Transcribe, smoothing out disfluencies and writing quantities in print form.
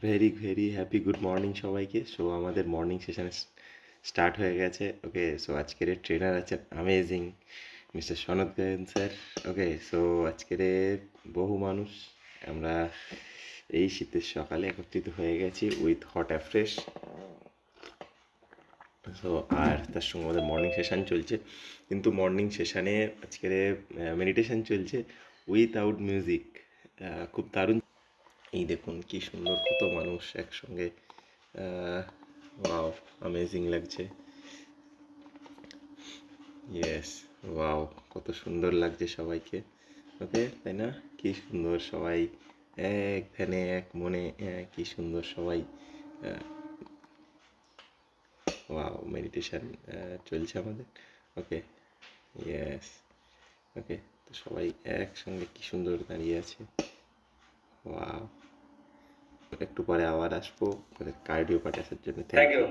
Very very happy good morning সবাইকে। So আমাদের morning session start হয়ে গেছে। ওকে, সো আজকের ট্রেনার আছেন amazing mister Sanat Gayen sir. Okay, so আজকের বহু মানুষ আমরা এই শীতের সকালে একত্রিত হয়ে গেছি উইথ হট অ্যাফ্রেশ। সো আর তার সঙ্গে আমাদের মর্নিং সেশন চলছে, কিন্তু মর্নিং সেশানে আজকের মেডিটেশন চলছে উইথআউট মিউজিক। খুব দারুণ। এই দেখুন কি সুন্দর কত মানুষ একসঙ্গে, ওয়াও অ্যামেজিং লাগছে। ইয়েস, ওয়াও কত সুন্দর লাগছে সবাইকে। ওকে, তাই না? কি সুন্দর সবাই এক ধ্যানে এক মনে, কি সুন্দর সবাই। ওয়াও মেডিটেশন চলছে আমাদের। ওকে, ইয়েস। ওকে, তো সবাই একসঙ্গে কি সুন্দর দাঁড়িয়ে আছে। ওয়াও, একটু পরে আবার আসবো কার্ডিও পার্ট আসার জন্য। Thank you.